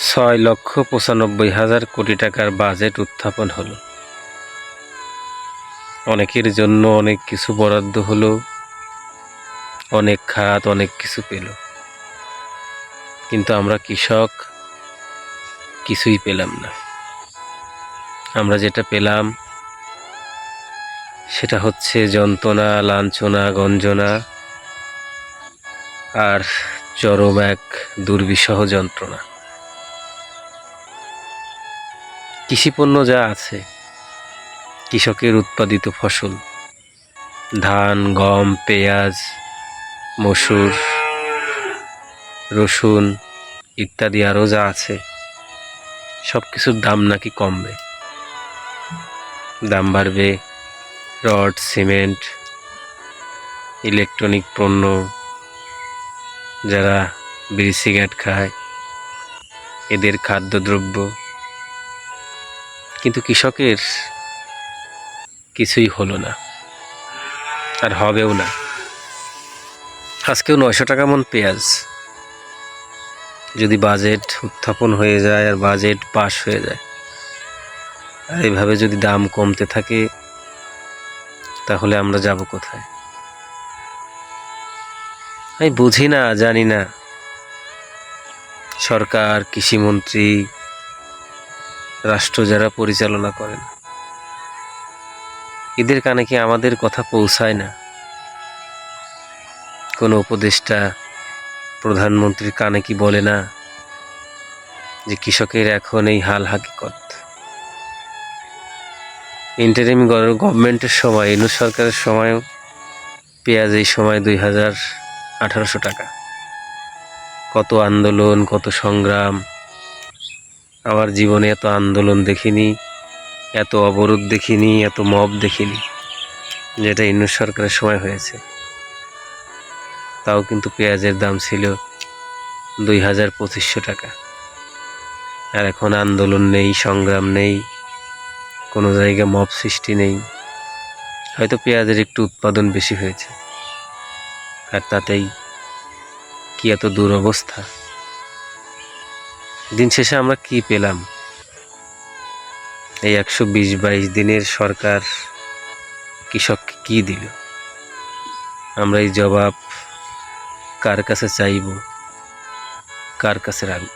6,95,000 কোটি টাকার বাজেট উত্থাপন হলো। অনেকের জন্য অনেক কিছু বরাদ্দ হলো, অনেক খাত অনেক কিছু পেল, কিন্তু আমরা কৃষক কিছুই পেলাম না। আমরা যেটা পেলাম সেটা হচ্ছে যন্ত্রণা, লাঞ্ছনা, গঞ্জনা আর চরম এক দুর্বিষহ যন্ত্রণা। কৃষিপণ্য যা আছে, কৃষকের উৎপাদিত ফসল, ধান, গম, পেঁয়াজ, মসুর, রসুন ইত্যাদি আরও যা আছে, সব কিছুর দাম নাকি কমবে, দাম বাড়বে। রড, সিমেন্ট, ইলেকট্রনিক পণ্য, যারা বিড়ি সিগারেট খায় এদের খাদ্যদ্রব্য, কিন্তু কৃষকের কিছুই হলো না, আর হবেও না। আজকেও 900 টাকা মন পেঁয়াজ। যদি বাজেট উত্থাপন হয়ে যায় আর বাজেট পাস হয়ে যায়, আর এইভাবে যদি দাম কমতে থাকে, তাহলে আমরা যাব কোথায়? আমি বুঝি না, জানি না সরকার, কৃষিমন্ত্রী, রাষ্ট্র যারা পরিচালনা করেন, এদের কানে কি আমাদের কথা পৌঁছায় না? কোনো উপদেষ্টা, প্রধানমন্ত্রীর কানে কি বলে না যে কৃষকের এখন এই হাল হাকিকত? ইন্টারিম গভর্নমেন্টের সময়, ইউনূস সরকারের সময় পেঁয়াজ এই সময় 2,1800 টাকা। কত আন্দোলন, কত সংগ্রাম! আমার জীবনে এত আন্দোলন দেখিনি, এত অবরোধ দেখিনি, এত মব দেখিনি, যেটা ইউনূস সরকারের সময় হয়েছে। তাও কিন্তু পেঁয়াজের দাম ছিল 2,2500 টাকা। আর এখন আন্দোলন নেই, সংগ্রাম নেই, কোনো জায়গায় মব সৃষ্টি নেই। হয়তো পেঁয়াজের একটু উৎপাদন বেশি হয়েছে, আর তাতেই কি এত দুরবস্থা? দিন শেষে আমরা কি পেলাম? এই 120-22 দিনের সরকার কৃষককে কি দিল? আমরা এই জবাব কার কাছে চাইব, কার কাছে রাখব?